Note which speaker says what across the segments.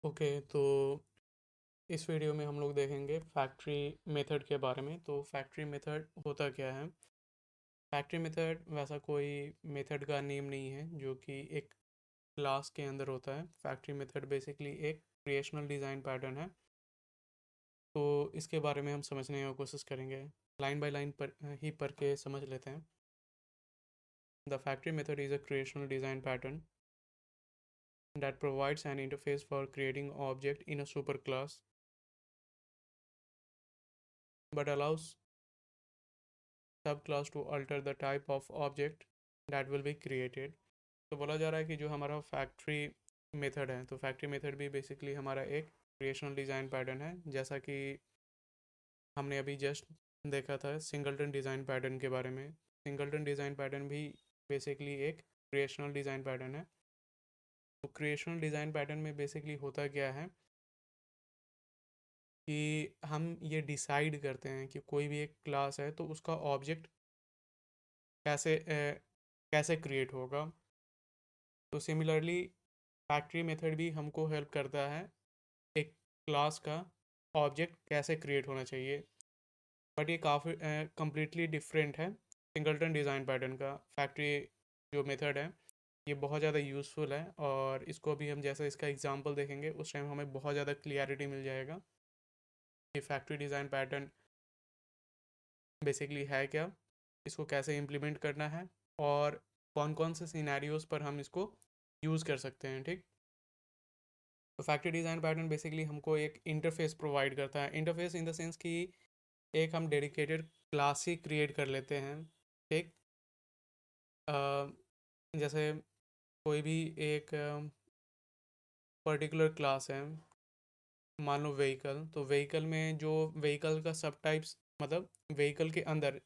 Speaker 1: Okay, तो इस video में हम लोग देखेंगे फैक्ट्री मेथड के बारे में। तो फैक्ट्री मेथड होता क्या है? फैक्ट्री मेथड वैसा कोई मेथड का नेम नहीं है जो कि एक क्लास के अंदर होता है। फैक्ट्री मेथड बेसिकली एक क्रिएशनल डिज़ाइन पैटर्न है। तो इसके बारे में हम समझने की कोशिश करेंगे, लाइन बाय लाइन पर ही पढ़ के समझ लेते हैं। The factory method is a creational design pattern that provides an interface for creating object in a superclass but allows subclass to alter the type of object that will be created। तो बोला जा रहा है कि जो हमारा factory method है, तो फैक्ट्री मेथड भी बेसिकली हमारा एक क्रिएशनल डिज़ाइन पैटर्न है। जैसा कि हमने अभी जस्ट देखा था सिंगलटन डिज़ाइन पैटर्न के बारे में। सिंगलटन डिज़ाइन पैटर्न भी बेसिकली एक क्रिएशनल डिज़ाइन पैटर्न है। तो क्रिएशनल डिज़ाइन पैटर्न में बेसिकली होता क्या है कि हम ये डिसाइड करते हैं कि कोई भी एक क्लास है तो उसका ऑब्जेक्ट कैसे क्रिएट होगा। तो सिमिलरली फैक्ट्री मेथड भी हमको हेल्प करता है एक क्लास का ऑब्जेक्ट कैसे क्रिएट होना चाहिए। बट ये काफ़ी कम्प्लीटली डिफरेंट है सिंगलटन डिज़ाइन पैटर्न का। फैक्ट्री जो मेथड है ये बहुत ज़्यादा यूज़फुल है, और इसको भी हम जैसे इसका एग्जांपल देखेंगे उस टाइम हमें बहुत ज़्यादा क्लियरिटी मिल जाएगा कि फैक्ट्री डिज़ाइन पैटर्न बेसिकली है क्या, इसको कैसे इम्प्लीमेंट करना है, और कौन कौन से सिनेरियोज पर हम इसको यूज़ कर सकते हैं। ठीक। तो फैक्ट्री डिज़ाइन पैटर्न बेसिकली हमको एक इंटरफेस प्रोवाइड करता है। इंटरफेस इन द सेंस कि एक हम डेडिकेटेड क्लास ही क्रिएट कर लेते हैं। ठीक। जैसे कोई भी एक पर्टिकुलर क्लास है, मान लो व्हीकल। तो व्हीकल में जो व्हीकल का सब टाइप्स, मतलब व्हीकल के अंदर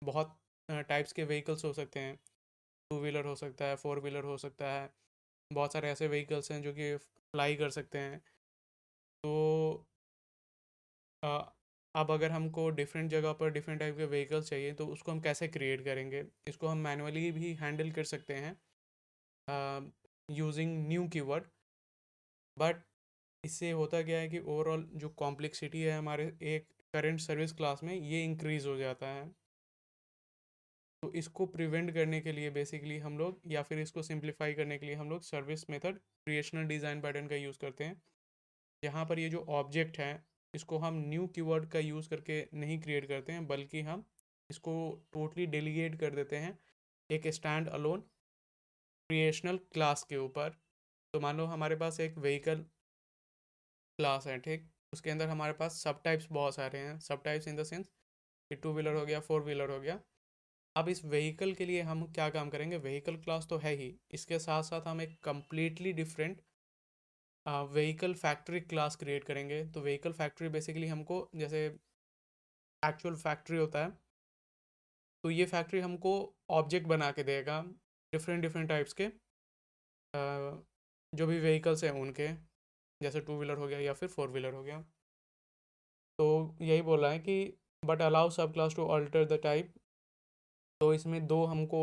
Speaker 1: बहुत टाइप्स के व्हीकल्स हो सकते हैं। टू व्हीलर हो सकता है, फोर व्हीलर हो सकता है, बहुत सारे ऐसे व्हीकल्स हैं जो कि फ्लाई कर सकते हैं। तो अ, अब अगर हमको डिफरेंट जगह पर डिफरेंट टाइप के व्हीकल्स चाहिए तो उसको हम कैसे क्रिएट करेंगे? इसको हम मैनुअली भी हैंडल कर सकते हैं यूजिंग न्यू कीवर्ड। बट इससे होता क्या है कि ओवरऑल जो कॉम्प्लेक्सिटी है हमारे एक करंट सर्विस क्लास में, ये इंक्रीज़ हो जाता है। तो इसको प्रिवेंट करने के लिए बेसिकली हम लोग, या फिर इसको सिंप्लीफाई करने के लिए हम लोग service method creational design pattern का यूज़ करते हैं। यहाँ पर ये जो ऑब्जेक्ट है इसको हम न्यू कीवर्ड का यूज़ करके नहीं क्रिएट करते हैं, बल्कि हम इसको टोटली डेलीगेट कर देते हैं एक स्टैंड अलोन क्रिएशनल क्लास के ऊपर। तो मान लो हमारे पास एक व्हीकल क्लास है। ठीक। उसके अंदर हमारे पास सब टाइप्स बहुत सारे हैं। सब टाइप्स इन द सेंस कि टू व्हीलर हो गया, फोर व्हीलर हो गया। अब इस व्हीकल के लिए हम क्या काम करेंगे? व्हीकल क्लास तो है ही, इसके साथ साथ हम एक completely different vehicle factory class create करेंगे। तो व्हीकल फैक्ट्री बेसिकली हमको, जैसे एक्चुअल फैक्ट्री होता है, तो ये फैक्ट्री हमको ऑब्जेक्ट बना के देगा डिफरेंट डिफरेंट टाइप्स के जो भी व्हीकल्स हैं उनके, जैसे टू व्हीलर हो गया या फिर फोर व्हीलर हो गया। तो यही बोल रहा है कि but allow subclass to alter the type. तो इसमें दो हमको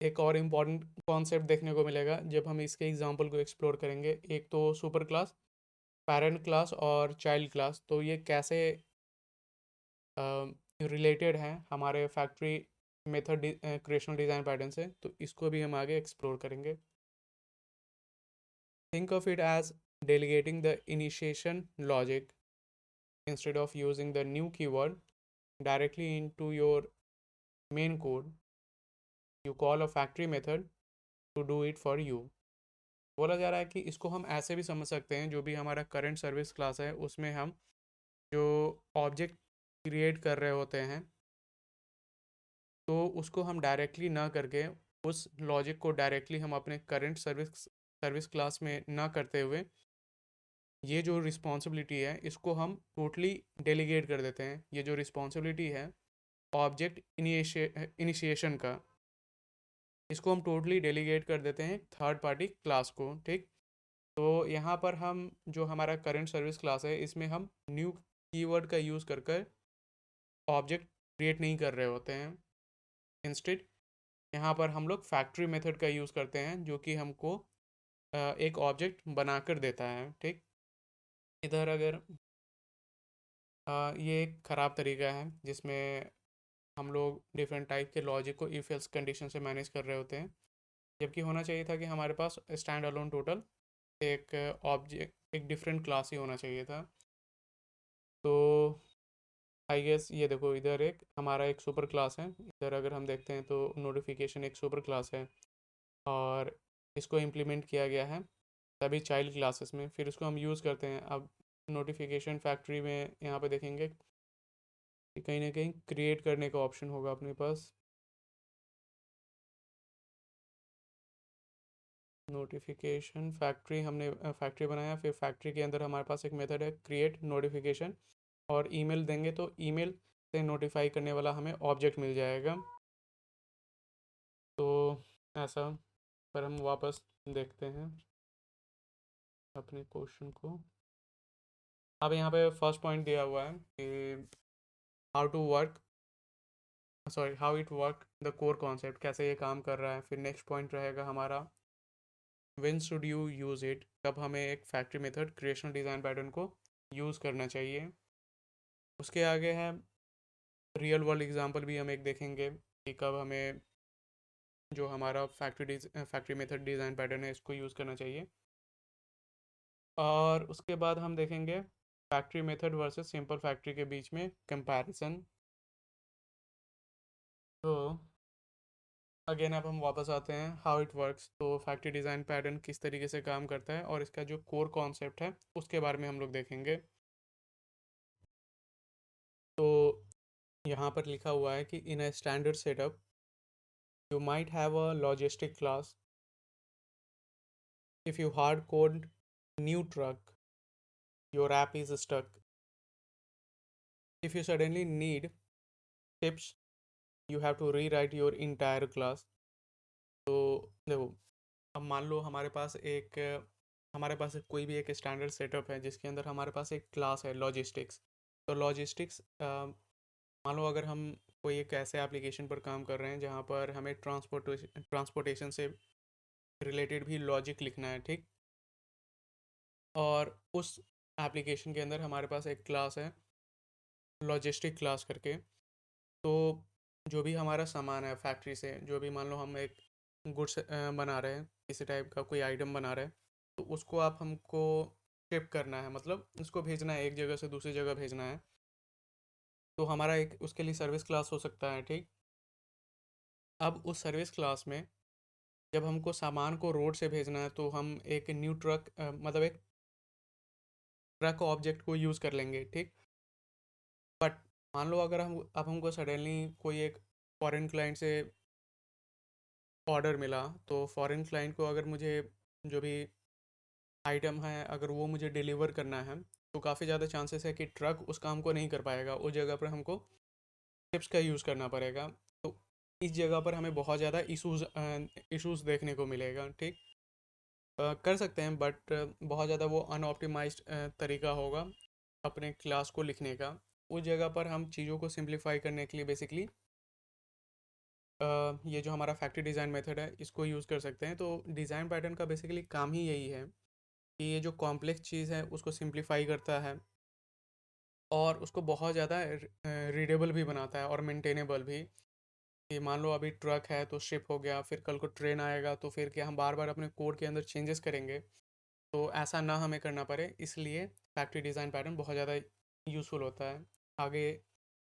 Speaker 1: एक और इम्पॉर्टेंट कॉन्सेप्ट देखने को मिलेगा जब हम इसके एग्जांपल को एक्सप्लोर करेंगे। एक तो सुपर क्लास, पेरेंट क्लास और चाइल्ड क्लास। तो ये कैसे रिलेटेड हैं हमारे factory method creational design pattern से, तो इसको भी हम आगे एक्सप्लोर करेंगे। Think of it as delegating the initiation logic instead of using the new keyword directly into your main code. You call a factory method to do it for you। बोला जा रहा है कि इसको हम ऐसे भी समझ सकते हैं, जो भी हमारा करंट सर्विस क्लास है उसमें हम जो ऑब्जेक्ट क्रिएट कर रहे होते हैं, तो उसको हम डायरेक्टली ना करके, उस लॉजिक को डायरेक्टली हम अपने करंट सर्विस सर्विस क्लास में ना करते हुए, ये जो रिस्पॉन्सिबिलिटी है इसको हम टोटली डेलीगेट कर देते हैं। ये जो रिस्पॉन्सिबिलिटी है ऑब्जेक्ट इनिशिएशन का, इसको हम टोटली डेलीगेट कर देते हैं थर्ड पार्टी क्लास को। ठीक। तो यहाँ पर हम जो हमारा करंट सर्विस क्लास है इसमें हम न्यू कीवर्ड का यूज़ कर कर ऑब्जेक्ट क्रिएट नहीं कर रहे होते हैं। इंस्टेड यहाँ पर हम लोग फैक्ट्री मेथड का यूज़ करते हैं जो कि हमको एक ऑब्जेक्ट बनाकर देता है। ठीक। इधर अगर ये एक ख़राब तरीका है जिसमें हम लोग डिफरेंट टाइप के लॉजिक को इफ एल्स कंडीशन से मैनेज कर रहे होते हैं, जबकि होना चाहिए था कि हमारे पास स्टैंड अलोन टोटल एक ऑब्जेक्ट एक डिफरेंट क्लास ही होना चाहिए था। तो आई गेस ये देखो, इधर एक हमारा एक सुपर क्लास है, इधर अगर हम देखते हैं तो नोटिफिकेशन एक सुपर क्लास है, और इसको इम्प्लीमेंट किया गया है सभी चाइल्ड क्लासेस में, फिर इसको हम यूज़ करते हैं। अब नोटिफिकेशन फैक्ट्री में यहाँ पे देखेंगे कि कहीं ना कहीं क्रिएट करने का ऑप्शन होगा अपने पास। नोटिफिकेशन फैक्ट्री हमने फैक्ट्री बनाया, फिर फैक्ट्री के अंदर हमारे पास एक मेथड है क्रिएट नोटिफिकेशन, और ईमेल देंगे तो ईमेल से नोटिफाई करने वाला हमें ऑब्जेक्ट मिल जाएगा। तो ऐसा, पर हम वापस देखते हैं अपने क्वेश्चन को। अब यहाँ पे फर्स्ट पॉइंट दिया हुआ है कि how to work, sorry how it work the core concept, कैसे ये काम कर रहा है। फिर नेक्स्ट पॉइंट रहेगा हमारा when should you use it, कब हमें एक factory method creation design pattern को यूज़ करना चाहिए। उसके आगे है रियल वर्ल्ड एग्जांपल भी हम एक देखेंगे कि कब हमें जो हमारा फैक्ट्री मेथड डिज़ाइन पैटर्न है इसको यूज़ करना चाहिए। और उसके बाद हम देखेंगे factory method versus simple factory के बीच में कंपैरिजन। तो अगेन अब हम वापस आते हैं हाउ इट वर्क्स, तो फैक्ट्री डिज़ाइन पैटर्न किस तरीके से काम करता है और इसका जो कोर कॉन्सेप्ट है उसके बारे में हम लोग देखेंगे। तो यहाँ पर लिखा हुआ है कि in a standard setup you might have a logistic class. If you hard code new truck, your app is stuck. If you suddenly need tips, you have to rewrite your entire class. तो देखो, अब मान लो हमारे पास कोई भी एक standard setup है जिसके अंदर हमारे पास एक क्लास है लॉजिस्टिक्स। तो लॉजिस्टिक्स मान लो अगर हम कोई एक ऐसे एप्लीकेशन पर काम कर रहे हैं जहाँ पर हमें ट्रांसपोर्टेशन से रिलेटेड भी लॉजिक लिखना है, ठीक। और उस एप्लीकेशन के अंदर हमारे पास एक क्लास है लॉजिस्टिक क्लास करके। तो जो भी हमारा सामान है फैक्ट्री से, जो भी मान लो हम एक गुड्स बना रहे हैं, किसी टाइप का कोई आइटम बना रहे हैं, तो उसको आप हमको शिप करना है, मतलब उसको भेजना है, एक जगह से दूसरी जगह भेजना है। तो हमारा एक उसके लिए सर्विस क्लास हो सकता है, ठीक। अब उस सर्विस क्लास में जब हमको सामान को रोड से भेजना है तो हम एक न्यू ट्रक मतलब एक ट्रक ऑब्जेक्ट को यूज़ कर लेंगे, ठीक। बट मान लो अगर हम अब हमको सडनली कोई एक फॉरेन क्लाइंट से ऑर्डर मिला, तो फॉरेन क्लाइंट को अगर मुझे जो भी आइटम है अगर वो मुझे डिलीवर करना है, तो काफ़ी ज़्यादा चांसेस है कि ट्रक उस काम को नहीं कर पाएगा, उस जगह पर हमको शिप्स का यूज़ करना पड़ेगा। तो इस जगह पर हमें बहुत ज़्यादा इश्यूज़ देखने को मिलेगा, ठीक। कर सकते हैं बट बहुत ज़्यादा वो अनऑप्टिमाइज्ड तरीका होगा अपने क्लास को लिखने का। उस जगह पर हम चीज़ों को सिंप्लीफाई करने के लिए बेसिकली ये जो हमारा फैक्ट्री डिज़ाइन मेथड है इसको यूज़ कर सकते हैं। तो डिज़ाइन पैटर्न का बेसिकली काम ही यही है कि ये जो कॉम्प्लेक्स चीज़ है उसको सिंप्लीफाई करता है और उसको बहुत ज़्यादा रीडेबल भी बनाता है और मेंटेनेबल भी। कि मान लो अभी ट्रक है तो शिप हो गया, फिर कल को ट्रेन आएगा, तो फिर क्या हम बार बार अपने कोड के अंदर चेंजेस करेंगे, तो ऐसा ना हमें करना पड़े, इसलिए फैक्ट्री डिज़ाइन पैटर्न बहुत ज़्यादा यूज़फुल होता है। आगे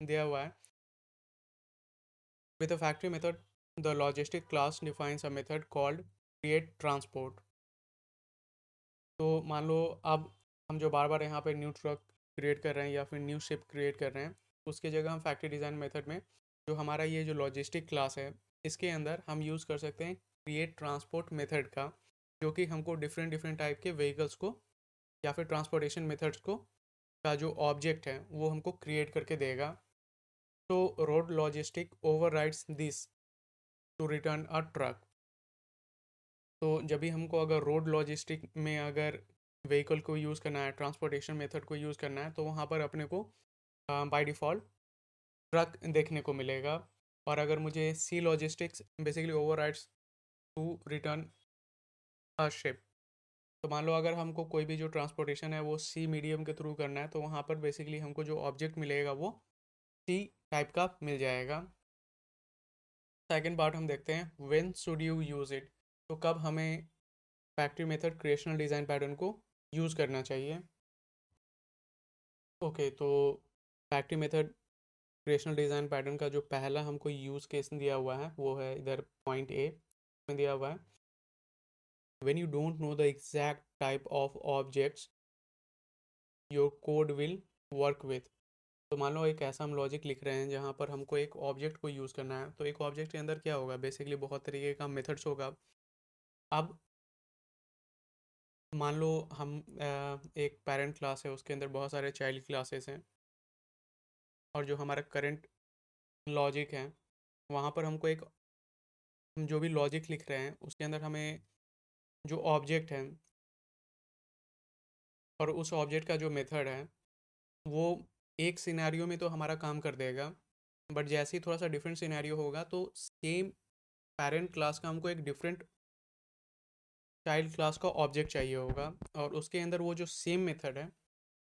Speaker 1: दिया हुआ है with a factory method the logistic class defines a method called create transport. तो मान लो अब हम जो बार बार यहाँ पे न्यू ट्रक क्रिएट कर रहे हैं या फिर न्यू शिप क्रिएट कर रहे हैं, उसकी जगह हम फैक्ट्री डिज़ाइन मेथड में जो हमारा ये जो लॉजिस्टिक क्लास है इसके अंदर हम यूज़ कर सकते हैं क्रिएट ट्रांसपोर्ट मेथड का, जो कि हमको डिफरेंट डिफरेंट टाइप के व्हीकल्स को या फिर ट्रांसपोर्टेशन मेथड्स को का जो ऑब्जेक्ट है वो हमको क्रिएट करके देगा। तो road logistic overrides this to return a truck. तो जब भी हमको अगर रोड लॉजिस्टिक में अगर व्हीकल को यूज़ करना है, ट्रांसपोर्टेशन मेथड को यूज़ करना है, तो वहाँ पर अपने को बाय डिफ़ॉल्ट ट्रक देखने को मिलेगा। और अगर मुझे sea logistics basically overrides to return a ship. तो मान लो अगर हमको कोई भी जो ट्रांसपोर्टेशन है वो सी मीडियम के थ्रू करना है, तो वहाँ पर बेसिकली हमको जो ऑब्जेक्ट मिलेगा वो सी टाइप का मिल जाएगा। सेकेंड पार्ट हम देखते हैं, when should you use it. तो कब हमें factory method creational design pattern को यूज़ करना चाहिए। ओके, तो factory method creational design pattern का जो पहला हमको यूज़ केस दिया हुआ है वो है इधर पॉइंट ए में दिया हुआ है, when you don't know the exact type of objects your code will work with. तो मान लो एक ऐसा हम लॉजिक लिख रहे हैं जहाँ पर हमको एक ऑब्जेक्ट को यूज़ करना है, तो एक ऑब्जेक्ट के अंदर क्या होगा, बेसिकली बहुत तरीके का मेथड्स होगा। अब मान लो हम एक पेरेंट क्लास है, उसके अंदर बहुत सारे चाइल्ड क्लासेस हैं, और जो हमारा करंट लॉजिक है वहाँ पर हमको एक, हम जो भी लॉजिक लिख रहे हैं उसके अंदर हमें जो ऑब्जेक्ट है और उस ऑब्जेक्ट का जो मेथड है वो एक सिनेरियो में तो हमारा काम कर देगा, बट जैसे ही थोड़ा सा डिफरेंट सिनेरियो होगा तो सेम पेरेंट क्लास का हमको एक डिफरेंट चाइल्ड क्लास का ऑब्जेक्ट चाहिए होगा, और उसके अंदर वो जो सेम मेथड है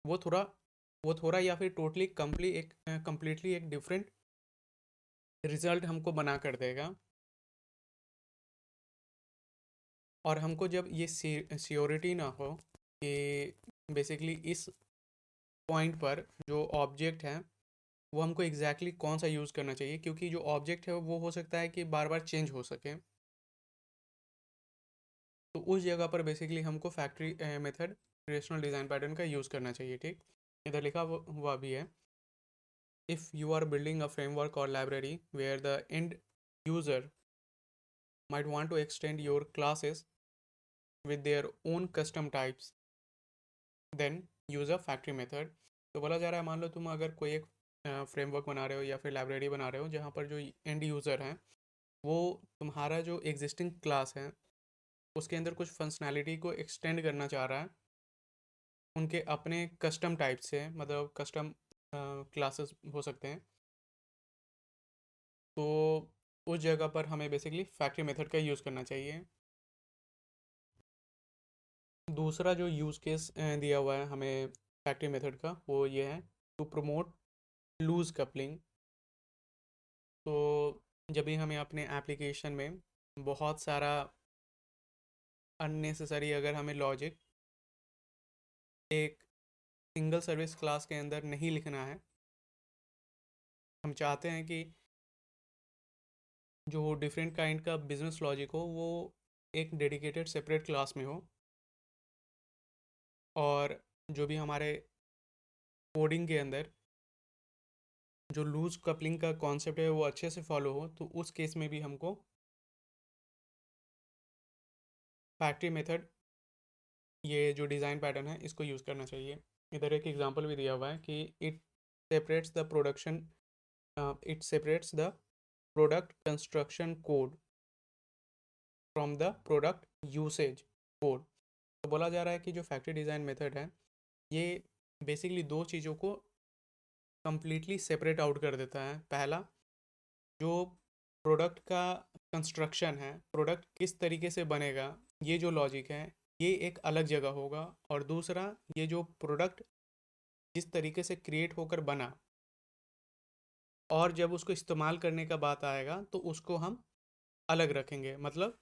Speaker 1: वो थोड़ा या फिर टोटली कम्प्लीटली एक डिफरेंट रिजल्ट हमको बना कर देगा। और हमको जब ये सियोरिटी ना हो कि बेसिकली इस पॉइंट पर जो ऑब्जेक्ट है वो हमको एग्जैक्टली कौन सा यूज़ करना चाहिए, क्योंकि जो ऑब्जेक्ट है वो हो सकता है कि बार बार चेंज हो सके, तो उस जगह पर बेसिकली हमको factory method creational design pattern का यूज़ करना चाहिए। ठीक, इधर लिखा हुआ भी है, if you are building a framework और library where the end user might want to extend your classes with their own custom types, then use a factory method। तो बोला जा रहा है, मान लो तुम अगर कोई एक फ्रेमवर्क बना रहे हो या फिर लाइब्रेरी बना रहे हो जहाँ पर जो एंड यूज़र हैं वो तुम्हारा जो एग्जिस्टिंग क्लास है उसके अंदर कुछ फंक्शनैलिटी को एक्सटेंड करना चाह रहा है उनके अपने कस्टम टाइप से, मतलब कस्टम क्लासेस हो सकते हैं, तो उस जगह पर हमें बेसिकली फैक्ट्री मेथड का यूज़ करना चाहिए। दूसरा जो यूज़ केस दिया हुआ है हमें फैक्ट्री मेथड का वो ये है, टू प्रमोट लूज कपलिंग। तो जब भी हमें अपने एप्लीकेशन में बहुत सारा अननेसेसरी अगर हमें लॉजिक एक सिंगल सर्विस क्लास के अंदर नहीं लिखना है, हम चाहते हैं कि जो डिफरेंट काइंड का बिजनेस लॉजिक हो वो एक डेडिकेटेड सेपरेट क्लास में हो, और जो भी हमारे कोडिंग के अंदर जो लूज कपलिंग का कॉन्सेप्ट है वो अच्छे से फॉलो हो, तो उस केस में भी हमको फैक्ट्री मेथड ये जो डिज़ाइन पैटर्न है इसको यूज़ करना चाहिए। इधर एक एग्जांपल भी दिया हुआ है कि separates the production it separates the product construction code from the product usage code. तो बोला जा रहा है कि जो फैक्ट्री डिज़ाइन मेथड है ये बेसिकली दो चीज़ों को कम्प्लीटली सेपरेट आउट कर देता है। पहला, जो प्रोडक्ट का कंस्ट्रक्शन है, प्रोडक्ट किस तरीके से बनेगा, ये जो लॉजिक है ये एक अलग जगह होगा, और दूसरा ये जो प्रोडक्ट जिस तरीके से क्रिएट होकर बना और जब उसको इस्तेमाल करने का बात आएगा तो उसको हम अलग रखेंगे। मतलब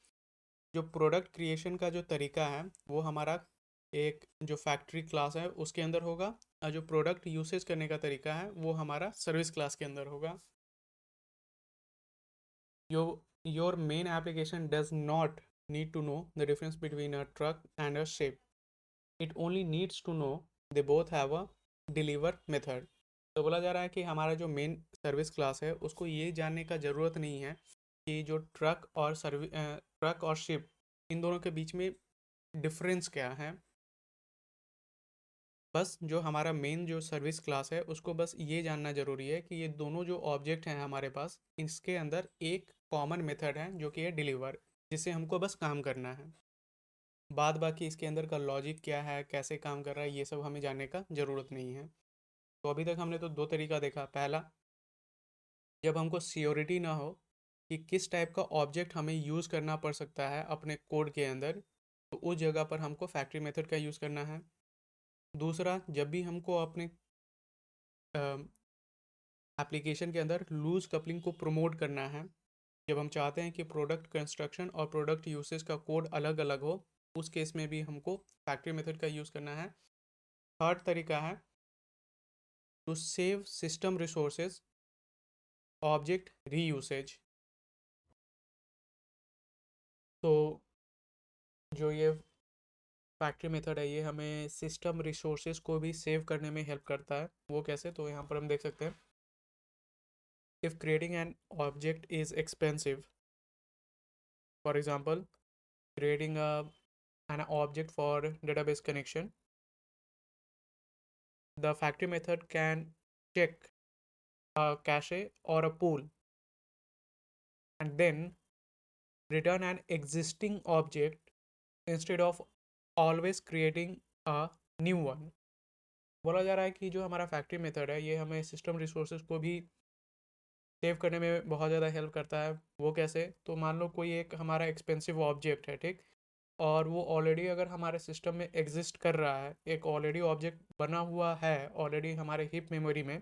Speaker 1: जो प्रोडक्ट क्रिएशन का जो तरीका है वो हमारा एक जो फैक्ट्री क्लास है उसके अंदर होगा, और जो प्रोडक्ट यूसेज करने का तरीका है वो हमारा सर्विस क्लास के अंदर होगा। Your main application does not need to know the difference between a truck and a ship. It only needs to know they both have a deliver method। तो बोला जा रहा है कि हमारा जो मेन सर्विस क्लास है उसको ये जानने का ज़रूरत नहीं है कि जो ट्रक और शिप इन दोनों के बीच में डिफरेंस क्या है। बस जो हमारा मेन जो सर्विस क्लास है उसको बस ये जानना ज़रूरी है कि ये दोनों जो ऑब्जेक्ट हैं हमारे पास इसके अंदर एक कॉमन मेथड है जो कि है डिलीवर, जिससे हमको बस काम करना है। बाद बाकी इसके अंदर का लॉजिक क्या है, कैसे काम कर रहा है, ये सब हमें जानने का ज़रूरत नहीं है। तो अभी तक हमने तो दो तरीका देखा। पहला, जब हमको सियोरिटी ना हो कि किस टाइप का ऑब्जेक्ट हमें यूज़ करना पड़ सकता है अपने कोड के अंदर, तो उस जगह पर हमको फैक्ट्री मेथड का यूज़ करना है। दूसरा, जब भी हमको अपने एप्लीकेशन के अंदर लूज कपलिंग को प्रमोट करना है, जब हम चाहते हैं कि प्रोडक्ट कंस्ट्रक्शन और प्रोडक्ट यूसेज का कोड अलग अलग हो, उस केस में भी हमको फैक्ट्री मेथड का यूज़ करना है। थर्ड तरीका है to save system resources object reusage. तो जो ये फैक्ट्री मेथड है, ये हमें सिस्टम रिसोर्सेज को भी सेव करने में हेल्प करता है। वो कैसे? तो यहाँ पर हम देख सकते हैं, if creating an object is expensive, for example creating an object for database connection, the factory method can check a cache or a pool and then return an existing object instead of always creating a new one। बोला जा रहा है कि जो हमारा factory method है, ये हमें सिस्टम रिसोर्सेज को भी सेव करने में बहुत ज़्यादा हेल्प करता है। वो कैसे? तो मान लो कोई एक हमारा एक्सपेंसिव ऑब्जेक्ट है, ठीक, और वो ऑलरेडी अगर हमारे सिस्टम में एग्जिस्ट कर रहा है, एक ऑलरेडी ऑब्जेक्ट बना हुआ है ऑलरेडी हमारे हिप मेमोरी में,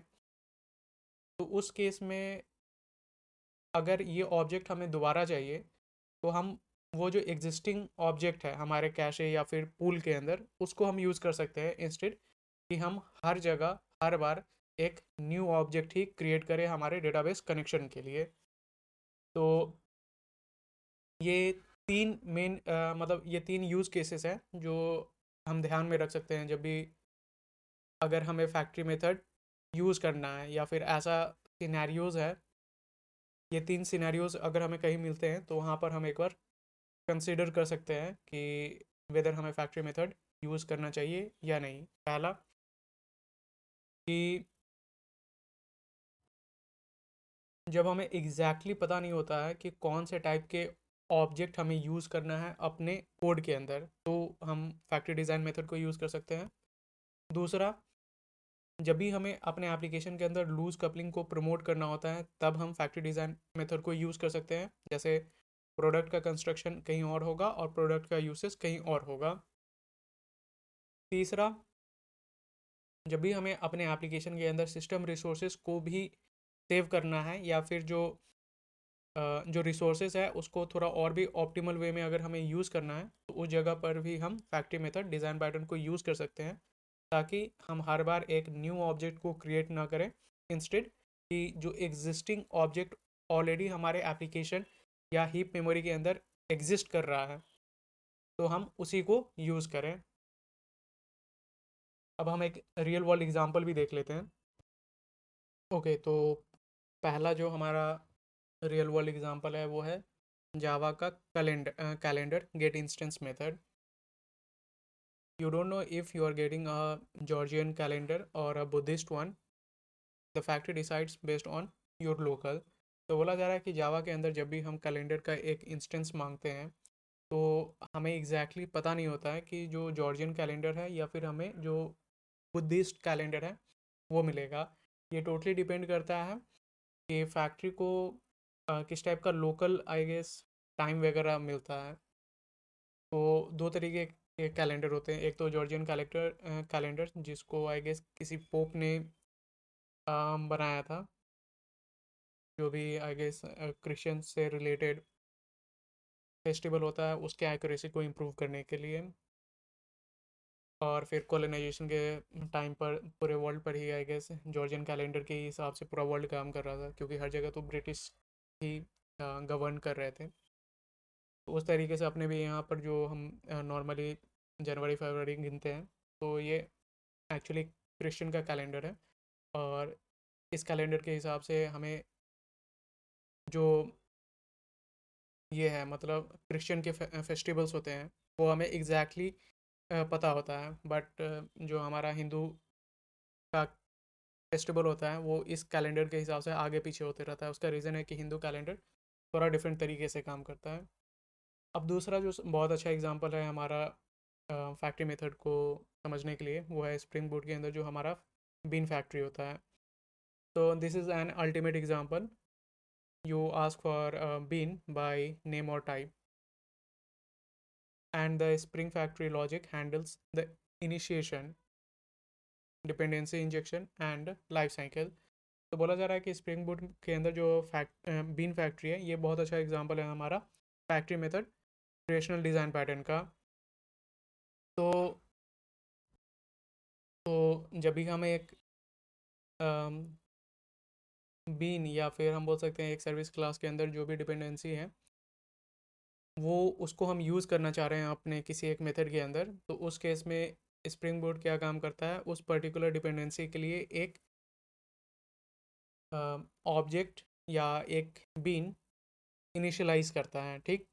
Speaker 1: तो उस केस में अगर ये ऑब्जेक्ट हमें दोबारा चाहिए, तो हम वो जो एग्जिस्टिंग ऑब्जेक्ट है हमारे कैशे या फिर पूल के अंदर, उसको हम यूज़ कर सकते हैं इंस्टेड कि हम हर जगह हर बार एक न्यू ऑब्जेक्ट ही क्रिएट करें हमारे डेटाबेस कनेक्शन के लिए। तो ये तीन मेन मतलब ये तीन यूज़ केसेस हैं जो हम ध्यान में रख सकते हैं जब भी अगर हमें फैक्ट्री मेथड यूज़ करना है, या फिर ऐसा सिनेरियोज़ है, ये तीन सिनेरियोज़ अगर हमें कहीं मिलते हैं तो वहाँ पर हम एक बार कंसिडर कर सकते हैं कि वेदर हमें फैक्ट्री मेथड यूज़ करना चाहिए या नहीं। पहला कि जब हमें एग्जैक्टली पता नहीं होता है कि कौन से टाइप के ऑब्जेक्ट हमें यूज़ करना है अपने कोड के अंदर, तो हम फैक्ट्री डिज़ाइन मेथड को यूज़ कर सकते हैं। दूसरा, जब भी हमें अपने एप्लीकेशन के अंदर लूज कपलिंग को प्रमोट करना होता है, तब हम फैक्ट्री डिज़ाइन मेथड को यूज़ कर सकते हैं। जैसे प्रोडक्ट का कंस्ट्रक्शन कहीं और होगा और प्रोडक्ट का यूसेज कहीं और होगा। तीसरा, जब भी हमें अपने एप्लीकेशन के अंदर सिस्टम रिसोर्सेज को भी सेव करना है, या फिर जो रिसोर्सेज है उसको थोड़ा और भी ऑप्टिमल वे में अगर हमें यूज़ करना है, तो उस जगह पर भी हम फैक्ट्री मेथड डिज़ाइन पैटर्न को यूज़ कर सकते हैं, ताकि हम हर बार एक न्यू ऑब्जेक्ट को क्रिएट ना करें। इंस्टेड कि जो एग्जिस्टिंग ऑब्जेक्ट ऑलरेडी हमारे एप्लीकेशन या हीप मेमोरी के अंदर एग्जिस्ट कर रहा है, तो हम उसी को यूज़ करें। अब हम एक रियल वर्ल्ड एग्जांपल भी देख लेते हैं। ओके, तो पहला जो हमारा रियल वर्ल्ड एग्जांपल है वो है जावा का calendar get instance method. You don't know if you are getting a Georgian calendar or a Buddhist one. The factory decides based on your local। तो बोला जा रहा है कि जावा के अंदर जब भी हम कैलेंडर का एक इंस्टेंस मांगते हैं, तो हमें एग्जैक्टली पता नहीं होता है कि जो जॉर्जियन कैलेंडर है या फिर हमें जो बुद्धिस्ट कैलेंडर है वो मिलेगा। ये टोटली डिपेंड करता है कि फैक्ट्री को किस टाइप का लोकल आई गेस टाइम वगैरह मिलता है। तो दो तरीके के कैलेंडर होते हैं, एक तो जॉर्जियन कैलेंडर जिसको आई गेस किसी पोप ने बनाया था, जो भी आई गेस क्रिश्चियन से रिलेटेड फेस्टिवल होता है उसके एक्यूरेसी को इम्प्रूव करने के लिए। और फिर कॉलोनाइजेशन के टाइम पर पूरे वर्ल्ड पर ही आई गेस जॉर्जियन कैलेंडर के हिसाब से पूरा वर्ल्ड काम कर रहा था, क्योंकि हर जगह तो ब्रिटिश ही गवर्न कर रहे थे। तो उस तरीके से अपने भी यहाँ पर जो हम नॉर्मली जनवरी फरवरी गिनते हैं, तो ये एक्चुअली क्रिश्चियन का कैलेंडर है। और इस कैलेंडर के हिसाब से हमें जो ये है मतलब क्रिश्चियन के फेस्टिवल्स होते हैं वो हमें एग्जैक्टली पता होता है, बट जो हमारा हिंदू का फेस्टिवल होता है वो इस कैलेंडर के हिसाब से आगे पीछे होते रहता है। उसका रीज़न है कि हिंदू कैलेंडर थोड़ा डिफरेंट तरीके से काम करता है। अब दूसरा जो बहुत अच्छा एग्जांपल है हमारा फैक्ट्री मेथड को समझने के लिए, वो है स्प्रिंग बूट के अंदर जो हमारा बीन फैक्ट्री होता है। तो this is an ultimate example. You ask for a bean by name or type, and the Spring Factory logic handles the initiation, dependency injection and life cycle. तो बोला जा रहा है कि स्प्रिंग बूट के अंदर जो बीन फैक्ट्री है, ये बहुत अच्छा एग्जांपल है हमारा factory method creational design pattern का। तो जब भी हम एक बीन या फिर हम बोल सकते हैं एक सर्विस क्लास के अंदर जो भी डिपेंडेंसी है, वो उसको हम यूज़ करना चाह रहे हैं अपने किसी एक मेथड के अंदर, तो उस केस में स्प्रिंग बूट क्या काम करता है, उस पर्टिकुलर डिपेंडेंसी के लिए एक ऑब्जेक्ट या एक बीन इनिशियलाइज करता है। ठीक,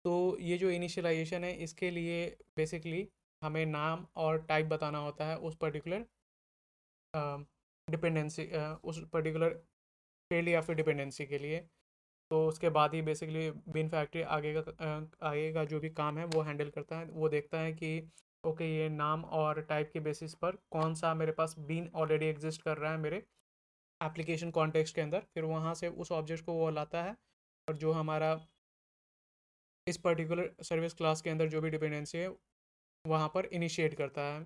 Speaker 1: तो ये जो इनिशियलाइजेशन है, इसके लिए बेसिकली हमें नाम और टाइप बताना होता है उस पर्टिकुलर डिपेंडेंसी, उस पर्टिकुलर फील्ड या फिर डिपेंडेंसी के लिए। तो उसके बाद ही बेसिकली बीन फैक्ट्री आगे का जो भी काम है वो हैंडल करता है। वो देखता है कि ओके, ये नाम और टाइप के बेसिस पर कौन सा मेरे पास बीन ऑलरेडी एग्जिस्ट कर रहा है मेरे एप्लीकेशन कॉन्टेक्स्ट के अंदर, फिर वहाँ से उस ऑब्जेक्ट को वो लाता है और जो हमारा इस पर्टिकुलर सर्विस क्लास के अंदर जो भी डिपेंडेंसी है वहाँ पर इनिशिएट करता है।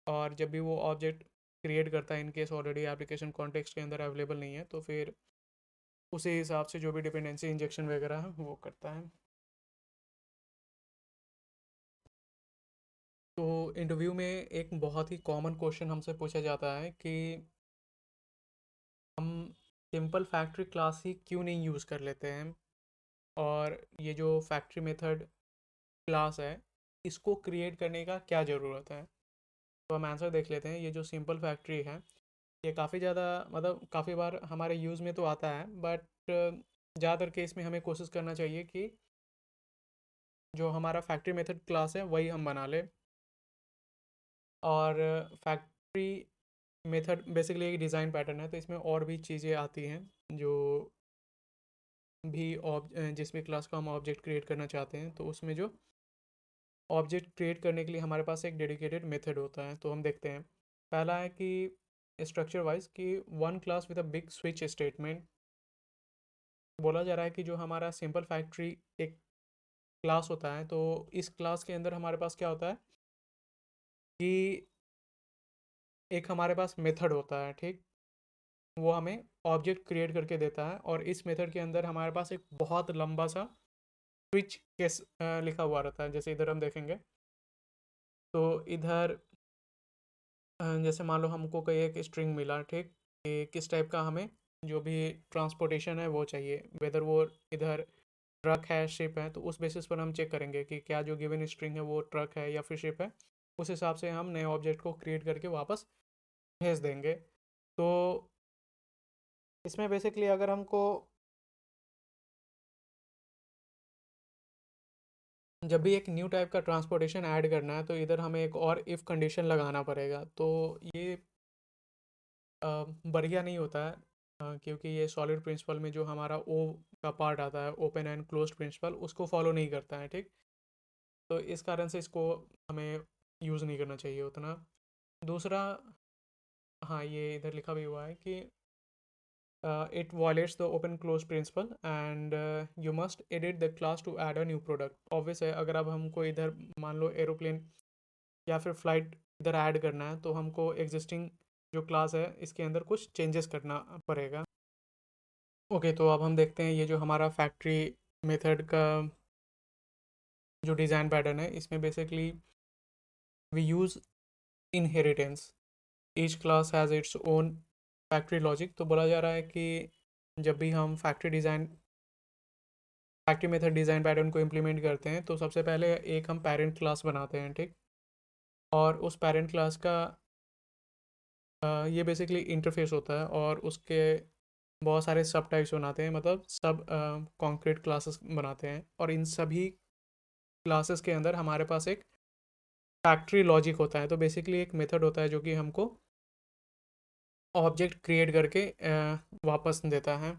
Speaker 1: और जब भी वो ऑब्जेक्ट क्रिएट करता है, in case already application context के अंदर अवेलेबल नहीं है, तो फिर उसी हिसाब से जो भी डिपेंडेंसी इंजेक्शन वगैरह है वो करता है। तो इंटरव्यू में एक बहुत ही कॉमन क्वेश्चन हमसे पूछा जाता है कि हम सिंपल फैक्ट्री क्लास ही क्यों नहीं यूज़ कर लेते हैं, और ये जो फैक्ट्री मेथड क्लास है इसको क्रिएट करने का क्या ज़रूरत है। तो हम आंसर देख लेते हैं। ये जो सिंपल फैक्ट्री है, ये काफ़ी ज़्यादा मतलब काफ़ी बार हमारे यूज़ में तो आता है, बट ज़्यादातर केस में हमें कोशिश करना चाहिए कि जो हमारा फैक्ट्री मेथड क्लास है वही हम बना लें। और फैक्ट्री मेथड बेसिकली एक डिज़ाइन पैटर्न है, तो इसमें और भी चीज़ें आती हैं जो भी जिस भी क्लास का हम ऑब्जेक्ट क्रिएट करना चाहते हैं, तो उसमें जो ऑब्जेक्ट क्रिएट करने के लिए हमारे पास एक डेडिकेटेड मेथड होता है। तो हम देखते हैं, पहला है कि स्ट्रक्चर वाइज कि one class with a big switch statement. बोला जा रहा है कि जो हमारा सिंपल फैक्ट्री एक क्लास होता है, तो इस क्लास के अंदर हमारे पास क्या होता है कि एक हमारे पास मेथड होता है। ठीक, वो हमें ऑब्जेक्ट क्रिएट करके देता है, और इस मेथड के अंदर हमारे पास एक बहुत लंबा सा स्विच केस लिखा हुआ रहता है। जैसे इधर हम देखेंगे, तो इधर जैसे मान लो हमको कोई एक स्ट्रिंग मिला, ठीक, कि किस टाइप का हमें जो भी ट्रांसपोर्टेशन है वो चाहिए, वेदर वो इधर ट्रक है, शिप है, तो उस बेसिस पर हम चेक करेंगे कि क्या जो गिवन स्ट्रिंग है वो ट्रक है या फिर शिप है। उस हिसाब से हम नए ऑब्जेक्ट को क्रिएट करके वापस भेज देंगे। तो इसमें बेसिकली अगर हमको जब भी एक न्यू टाइप का ट्रांसपोर्टेशन ऐड करना है, तो इधर हमें एक और इफ़ कंडीशन लगाना पड़ेगा। तो ये बढ़िया नहीं होता है, क्योंकि ये सॉलिड प्रिंसिपल में जो हमारा ओ का पार्ट आता है, ओपन एंड क्लोज्ड प्रिंसिपल, उसको फॉलो नहीं करता है। ठीक, तो इस कारण से इसको हमें यूज़ नहीं करना चाहिए उतना। दूसरा, हाँ, ये इधर लिखा भी हुआ है कि it violates the open close principle and you must edit the class to add a new product। Obvious है, अगर अब हमको इधर मान लो एरोप्लेन या फिर फ्लाइट इधर ऐड करना है, तो हमको एग्जिस्टिंग जो क्लास है इसके अंदर कुछ चेंजेस करना पड़ेगा। ओके, तो अब हम देखते हैं ये जो हमारा फैक्ट्री मेथड का जो डिज़ाइन पैटर्न है, इसमें basically we use inheritance. Each class has its own factory logic. तो बोला जा रहा है कि जब भी हम फैक्ट्री मेथड डिज़ाइन पैटर्न को इम्प्लीमेंट करते हैं, तो सबसे पहले एक हम पेरेंट क्लास बनाते हैं। ठीक, और उस पेरेंट क्लास का ये बेसिकली इंटरफेस होता है, और उसके बहुत सारे सब टाइप्स बनाते हैं, मतलब सब कॉन्क्रीट क्लासेस बनाते हैं, और इन सभी क्लासेस के अंदर हमारे पास एक फैक्ट्री लॉजिक होता है। तो बेसिकली एक मेथड होता है जो कि हमको ऑब्जेक्ट क्रिएट करके वापस देता है।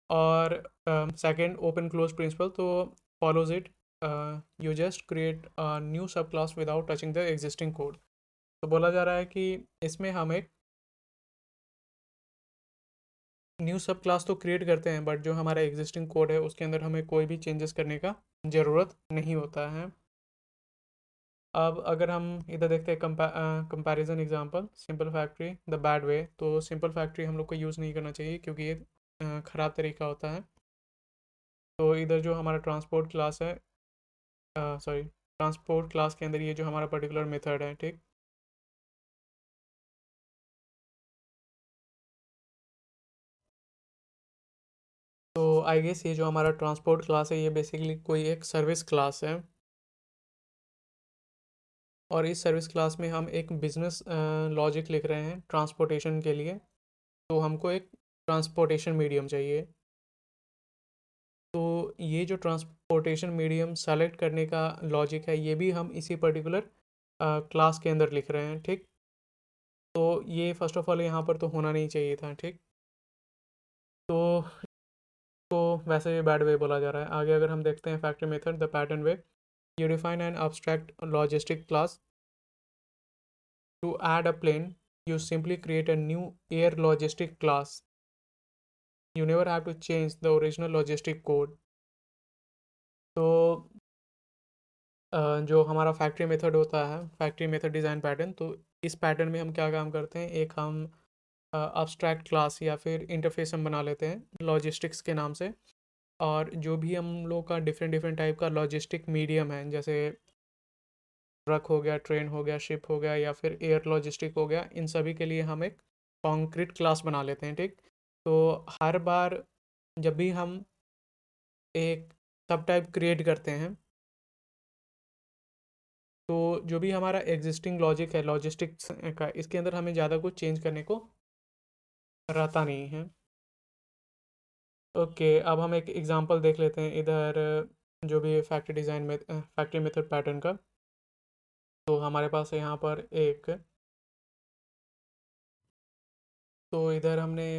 Speaker 1: और सेकंड, ओपन क्लोज प्रिंसिपल तो follows it, you just create new sub class without touching the existing code. तो बोला जा रहा है कि इसमें हम एक न्यू सब क्लास तो क्रिएट करते हैं, बट जो हमारा एग्जिस्टिंग कोड है उसके अंदर हमें कोई भी चेंजेस करने का ज़रूरत नहीं होता है। अब अगर हम इधर देखते हैं comparison example, simple factory the bad way, तो सिंपल फैक्ट्री हम लोग को यूज़ नहीं करना चाहिए क्योंकि ये ख़राब तरीका होता है। तो इधर जो हमारा ट्रांसपोर्ट क्लास है, सॉरी, ट्रांसपोर्ट क्लास के अंदर ये जो हमारा पर्टिकुलर मेथड है, ठीक। तो आई गेस ये जो हमारा ट्रांसपोर्ट क्लास है ये बेसिकली कोई एक सर्विस क्लास है, और इस सर्विस क्लास में हम एक बिजनेस लॉजिक लिख रहे हैं ट्रांसपोर्टेशन के लिए। तो हमको एक ट्रांसपोर्टेशन मीडियम चाहिए। तो ये जो ट्रांसपोर्टेशन मीडियम सेलेक्ट करने का लॉजिक है ये भी हम इसी पर्टिकुलर क्लास के अंदर लिख रहे हैं, ठीक। तो ये फर्स्ट ऑफ ऑल यहाँ पर तो होना नहीं चाहिए था, ठीक। तो वैसे ये बैड वे बोला जा रहा है। आगे अगर हम देखते हैं factory method the pattern way, you define an abstract logistic class. To add a plane, you simply create a new air logistic class. You never have to change the original logistic code. तो जो हमारा factory method होता है, factory method design pattern, तो इस pattern में हम क्या काम करते हैं, एक हम abstract क्लास या फिर इंटरफेस हम बना लेते हैं लॉजिस्टिक्स के नाम से। और जो भी हम लोग का डिफरेंट डिफरेंट टाइप का लॉजिस्टिक मीडियम है, जैसे ट्रक हो गया, ट्रेन हो गया, शिप हो गया, या फिर एयर लॉजिस्टिक हो गया, इन सभी के लिए हम एक कॉन्क्रीट क्लास बना लेते हैं, ठीक। तो हर बार जब भी हम एक सब टाइप क्रिएट करते हैं, तो जो भी हमारा एग्जिस्टिंग लॉजिक है लॉजिस्टिक्स का, इसके अंदर हमें ज़्यादा कुछ चेंज करने को रहता नहीं है। ओके, अब हम एक एग्जांपल देख लेते हैं इधर, जो भी फैक्ट्री डिज़ाइन में फैक्ट्री मेथड पैटर्न का। तो हमारे पास है यहाँ पर एक, तो इधर हमने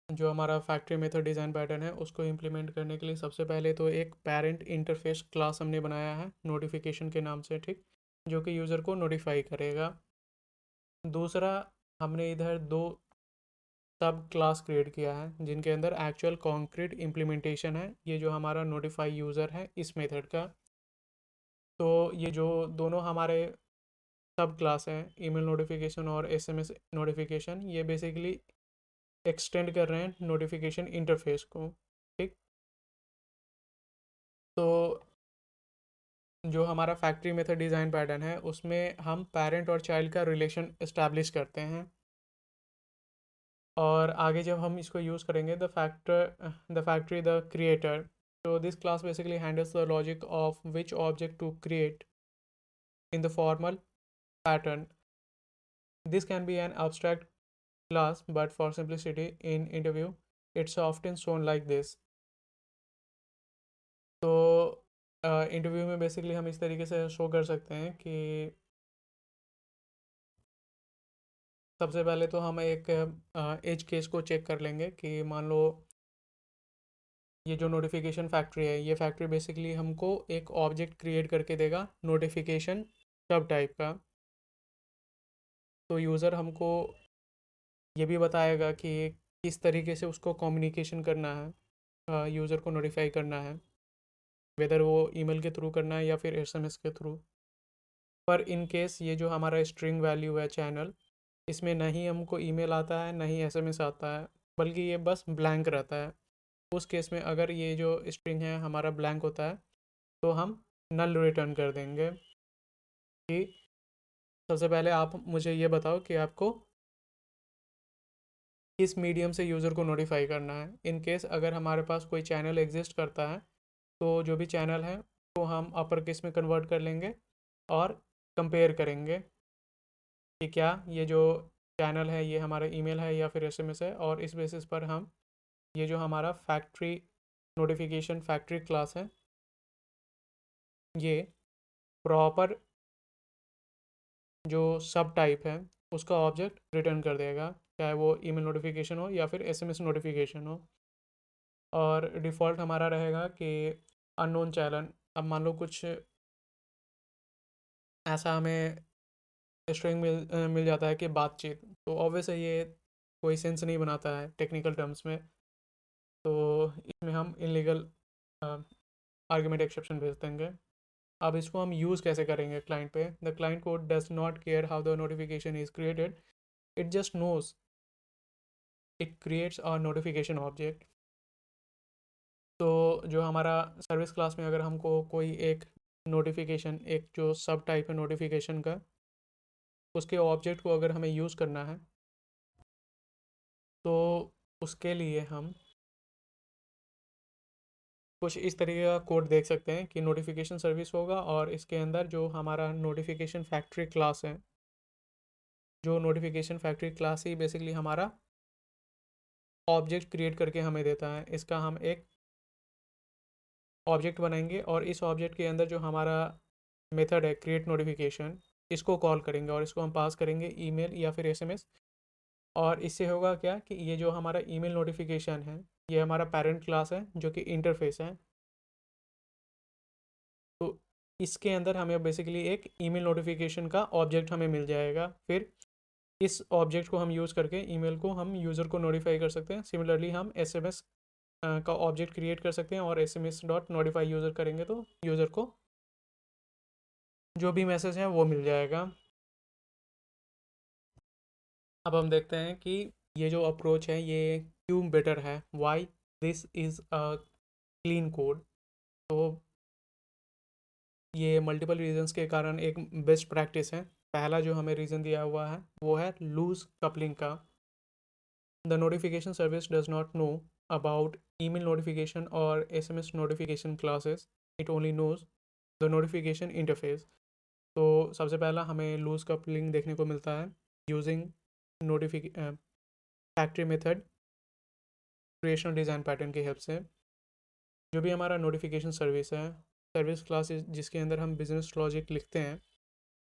Speaker 1: जो हमारा फैक्ट्री मेथड डिज़ाइन पैटर्न है उसको इम्प्लीमेंट करने के लिए सबसे पहले तो एक पेरेंट इंटरफेस क्लास हमने बनाया है नोटिफिकेशन के नाम से, ठीक, जो कि यूज़र को नोटिफाई करेगा। दूसरा, हमने इधर दो सब क्लास क्रिएट किया है जिनके अंदर एक्चुअल कॉन्क्रीट इम्प्लीमेंटेशन है, ये जो हमारा नोटिफाई यूज़र है इस मेथड का। तो ये जो दोनों हमारे सब क्लास हैं, ईमेल नोटिफिकेशन और एसएमएस नोटिफिकेशन, ये बेसिकली एक्सटेंड कर रहे हैं नोटिफिकेशन इंटरफेस को, ठीक। तो जो हमारा फैक्ट्री मेथड डिज़ाइन पैटर्न है उसमें हम पेरेंट और चाइल्ड का रिलेशन इस्टेब्लिश करते हैं। और आगे जब हम इसको यूज़ करेंगे द फैक्ट्री द क्रिएटर, तो this class basically handles the logic of which object to create in the formal pattern. This can be an abstract class, but for simplicity in interview it's often shown like this. तो interview में basically हम इस तरीके से show कर सकते हैं कि सबसे पहले तो हम एक एज केस को चेक कर लेंगे कि मान लो ये जो नोटिफिकेशन फैक्ट्री है, ये फैक्ट्री बेसिकली हमको एक ऑब्जेक्ट क्रिएट करके देगा नोटिफिकेशन सब टाइप का। तो यूज़र हमको ये भी बताएगा कि किस तरीके से उसको कम्युनिकेशन करना है, यूज़र को नोटिफाई करना है, वेदर वो ईमेल के थ्रू करना है या फिर एसएमएस के थ्रू। पर इन केस ये जो हमारा स्ट्रिंग वैल्यू है चैनल, इसमें ना ही हमको ईमेल आता है ना ही एसएमएस आता है, बल्कि ये बस ब्लैंक रहता है। उस केस में अगर ये जो स्ट्रिंग है हमारा ब्लैंक होता है तो हम नल रिटर्न कर देंगे। कि सबसे पहले आप मुझे ये बताओ कि आपको किस मीडियम से यूज़र को नोटिफाई करना है। इन केस अगर हमारे पास कोई चैनल एग्जिस्ट करता है तो जो भी चैनल है तो हम अपर केस में कन्वर्ट कर लेंगे और कंपेयर करेंगे कि क्या ये जो चैनल है ये हमारा ईमेल है या फिर एसएमएस है, और इस बेसिस पर हम ये जो हमारा फैक्ट्री नोटिफिकेशन फैक्ट्री क्लास है ये प्रॉपर जो सब टाइप है उसका ऑब्जेक्ट रिटर्न कर देगा, चाहे वो ईमेल नोटिफिकेशन हो या फिर एसएमएस नोटिफिकेशन हो। और डिफ़ॉल्ट हमारा रहेगा कि अननोन चैनल। अब मान लो कुछ ऐसा हमें स्ट्रिंग मिल जाता है कि बातचीत, तो ऑब्वियस है ये कोई सेंस नहीं बनाता है टेक्निकल टर्म्स में। तो इसमें हम इलीगल आर्गुमेंट एक्सेप्शन भेज देंगे। अब इसको हम यूज़ कैसे करेंगे क्लाइंट पे? The client code does not care how the notification is created, it just knows it creates a notification object. तो जो हमारा सर्विस क्लास में अगर हमको कोई एक नोटिफिकेशन, एक जो सब टाइप है नोटिफिकेशन का, उसके ऑब्जेक्ट को अगर हमें यूज़ करना है तो उसके लिए हम कुछ इस तरीके का कोड देख सकते हैं कि नोटिफिकेशन सर्विस होगा और इसके अंदर जो हमारा नोटिफिकेशन फैक्ट्री क्लास है, जो नोटिफिकेशन फैक्ट्री क्लास ही बेसिकली हमारा ऑब्जेक्ट क्रिएट करके हमें देता है। इसका हम एक ऑब्जेक्ट बनाएंगे और इस ऑब्जेक्ट के अंदर जो हमारा मेथड है क्रिएट नोटिफिकेशन, इसको कॉल करेंगे और इसको हम पास करेंगे ईमेल या फिर एसएमएस। और इससे होगा क्या कि ये जो हमारा ईमेल नोटिफिकेशन है, ये हमारा पेरेंट क्लास है जो कि इंटरफेस है। तो इसके अंदर हमें बेसिकली एक ईमेल नोटिफिकेशन का ऑब्जेक्ट हमें मिल जाएगा। फिर इस ऑब्जेक्ट को हम यूज़ करके ईमेल को हम यूज़र को नोटिफाई कर सकते हैं। सिमिलरली हम एसएमएस का ऑब्जेक्ट क्रिएट कर सकते हैं और एसएमएस डॉट नोटिफाई यूज़र करेंगे तो यूज़र को जो भी मैसेज है वो मिल जाएगा। अब हम देखते हैं कि ये जो अप्रोच है ये क्यों बेटर है, why this is a clean code. तो ये मल्टीपल रीजंस के कारण एक बेस्ट प्रैक्टिस है। पहला जो हमें रीज़न दिया हुआ है वो है लूज कपलिंग का। The notification service does not know about email notification और SMS notification classes, it only knows the notification interface. तो सबसे पहला हमें लूज कपलिंग देखने को मिलता है using notification factory method creation design pattern की हेल्प से। जो भी हमारा नोटिफिकेशन सर्विस है, सर्विस क्लास जिसके अंदर हम बिजनेस लॉजिक लिखते हैं,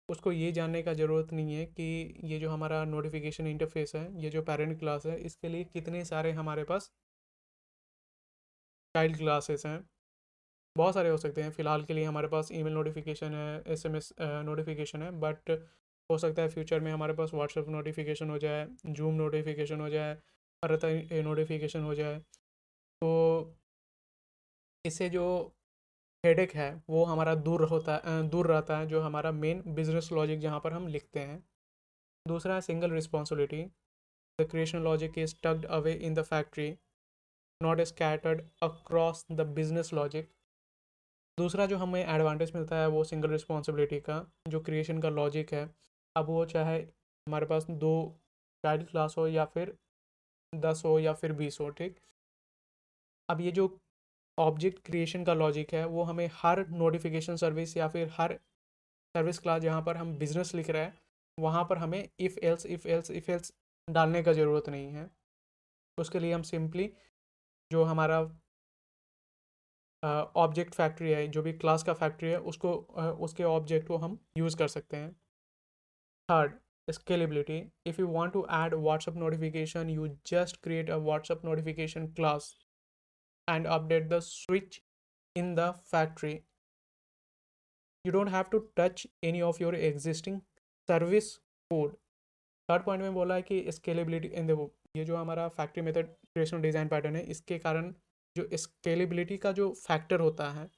Speaker 1: उसको ये जानने का ज़रूरत नहीं है कि ये जो हमारा नोटिफिकेशन इंटरफेस है, ये जो पेरेंट क्लास है, इसके लिए कितने सारे हमारे पास चाइल्ड क्लासेस हैं। बहुत सारे हो सकते हैं। फ़िलहाल के लिए हमारे पास ईमेल नोटिफिकेशन है, एसएमएस नोटिफिकेशन है, बट हो सकता है फ्यूचर में हमारे पास व्हाट्सएप नोटिफिकेशन हो जाए, जूम नोटिफिकेशन हो जाए, अरता नोटिफिकेशन हो जाए। तो इससे जो हेडेक है वो हमारा दूर रहता है, जो हमारा मेन बिजनेस लॉजिक जहाँ पर हम लिखते हैं। दूसरा है single responsibility, the creation logic is tugged away in the factory, not scattered across the business logic. दूसरा जो हमें एडवांटेज मिलता है वो सिंगल रिस्पॉन्सिबिलिटी का, जो क्रिएशन का लॉजिक है। अब वो चाहे हमारे पास 2 चाइल्ड क्लास हो या फिर 10 हो या फिर 20 हो, ठीक। अब ये जो ऑब्जेक्ट क्रिएशन का लॉजिक है वो हमें हर नोटिफिकेशन सर्विस या फिर हर सर्विस क्लास जहाँ पर हम बिजनेस लिख रहे हैं वहाँ पर हमें if else if else if else डालने का ज़रूरत नहीं है। उसके लिए हम सिंपली जो हमारा ऑब्जेक्ट फैक्ट्री है, जो भी क्लास का फैक्ट्री है, उसको उसके ऑब्जेक्ट को हम यूज़ कर सकते हैं। Third, scalability. If you want to add WhatsApp notification, you just create a WhatsApp notification class and update the switch in the factory. You don't have to touch any of your existing service code. Third point में बोला है कि scalability इन देखो, ये जो हमारा factory method creation design pattern है, इसके कारण जो स्केलेबिलिटी का जो फैक्टर होता है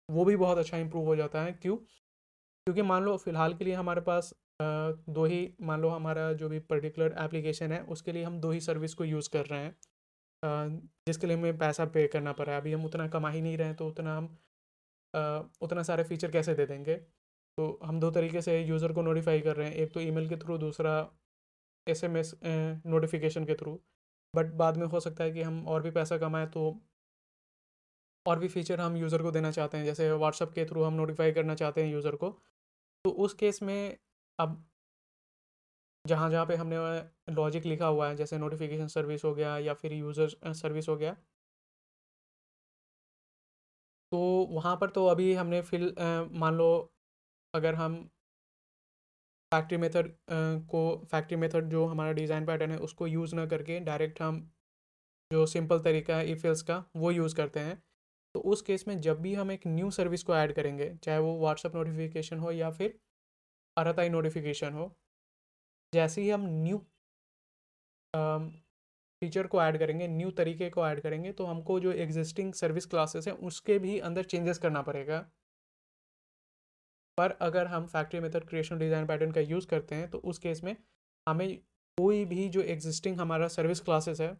Speaker 1: वो भी बहुत अच्छा इंप्रूव हो जाता है। क्यों? क्योंकि मान लो फ़िलहाल के लिए हमारे पास दो ही, मान लो हमारा जो भी पर्टिकुलर एप्लीकेशन है उसके लिए हम 2 ही सर्विस को यूज़ कर रहे हैं, जिसके लिए हमें पैसा पे करना पड़ रहा है। अभी हम उतना कमा ही नहीं रहे हैं तो उतना हम उतना सारे फीचर कैसे दे देंगे। तो हम 2 तरीके से यूज़र को नोटिफाई कर रहे हैं, एक तो ईमेल के थ्रू, दूसरा एसएमएस नोटिफिकेशन के थ्रू। बट बाद में हो सकता है कि हम और भी पैसा कमाएं तो और भी फीचर हम यूज़र को देना चाहते हैं, जैसे व्हाट्सअप के थ्रू हम नोटिफाई करना चाहते हैं यूज़र को। तो उस केस में अब जहाँ जहाँ पे हमने लॉजिक लिखा हुआ है, जैसे नोटिफिकेशन सर्विस हो गया या फिर यूज़र सर्विस हो गया, तो वहाँ पर तो अभी हमने मान लो अगर हम फैक्ट्री मेथड जो हमारा डिज़ाइन पैटर्न है उसको यूज़ ना करके डायरेक्ट हम जो सिंपल तरीका है इफ एल्स का वो यूज़ करते हैं। तो उस केस में जब भी हम एक न्यू सर्विस को ऐड करेंगे, चाहे वो व्हाट्सअप नोटिफिकेशन हो या फिर आरएसआई नोटिफिकेशन हो, जैसे ही हम न्यू फीचर को ऐड करेंगे, न्यू तरीके को ऐड करेंगे, तो हमको जो एग्जिस्टिंग सर्विस क्लासेस हैं उसके भी अंदर चेंजेस करना पड़ेगा। पर अगर हम factory method creation design pattern का यूज़ करते हैं तो उस केस में हमें कोई भी जो एग्जिस्टिंग हमारा सर्विस क्लासेस है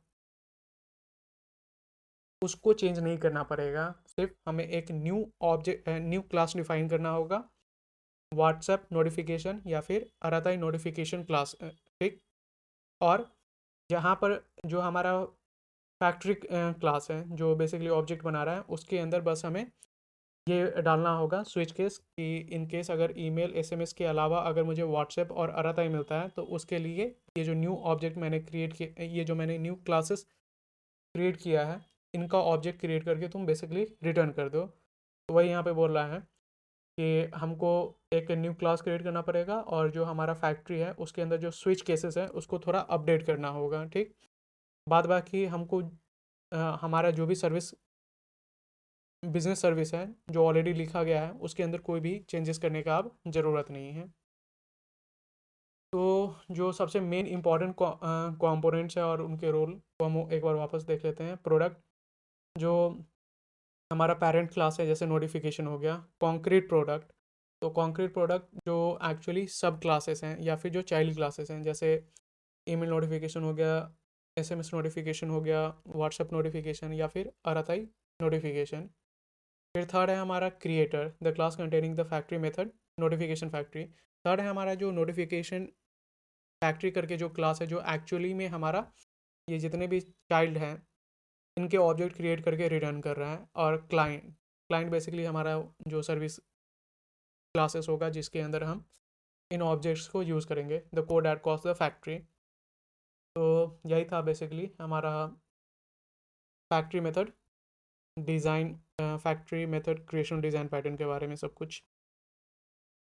Speaker 1: उसको चेंज नहीं करना पड़ेगा। सिर्फ हमें एक न्यू क्लास डिफाइन करना होगा, व्हाट्सएप नोटिफिकेशन या फिर अराताई नोटिफिकेशन क्लास, ठीक। और जहाँ पर जो हमारा फैक्ट्री क्लास है जो बेसिकली ऑब्जेक्ट बना रहा है उसके अंदर बस हमें ये डालना होगा स्विच केस कि इन केस अगर ईमेल एसएमएस के अलावा अगर मुझे व्हाट्सएप और अराताई मिलता है तो उसके लिए ये जो न्यू ऑब्जेक्ट मैंने क्रिएट किया, ये जो मैंने न्यू क्लासेस क्रिएट किया है इनका ऑब्जेक्ट क्रिएट करके तुम बेसिकली रिटर्न कर दो। तो वही यहाँ पे बोल रहा है कि हमको एक न्यू क्लास क्रिएट करना पड़ेगा और जो हमारा फैक्ट्री है उसके अंदर जो स्विच केसेस है उसको थोड़ा अपडेट करना होगा, ठीक। बाद बाकी हमको हमारा जो भी सर्विस बिजनेस सर्विस है जो ऑलरेडी लिखा गया है उसके अंदर कोई भी चेंजेस करने का अब ज़रूरत नहीं है। तो जो सबसे मेन इंपॉर्टेंट कंपोनेंट्स है और उनके रोल को हम एक बार वापस देख लेते हैं। प्रोडक्ट जो हमारा पेरेंट क्लास है, जैसे नोटिफिकेशन हो गया। कॉन्क्रीट प्रोडक्ट, तो कॉन्क्रीट प्रोडक्ट जो एक्चुअली सब क्लासेस हैं या फिर जो चाइल्ड क्लासेस हैं, जैसे ईमेल नोटिफिकेशन हो गया, एसएमएस नोटिफिकेशन हो गया, व्हाट्सएप नोटिफिकेशन या फिर अराताई नोटिफिकेशन। फिर थर्ड है हमारा creator, the class containing the factory method notification factory. Third है हमारा जो नोटिफिकेशन फैक्ट्री करके जो क्लास है जो एक्चुअली में हमारा ये जितने भी चाइल्ड हैं इनके ऑब्जेक्ट क्रिएट करके रिटर्न कर रहा है। और क्लाइंट, क्लाइंट बेसिकली हमारा जो सर्विस क्लासेस होगा जिसके अंदर हम इन ऑब्जेक्ट्स को यूज़ करेंगे, the code at cost the factory. तो यही था बेसिकली हमारा factory method design, factory method creation design pattern के बारे में सब कुछ।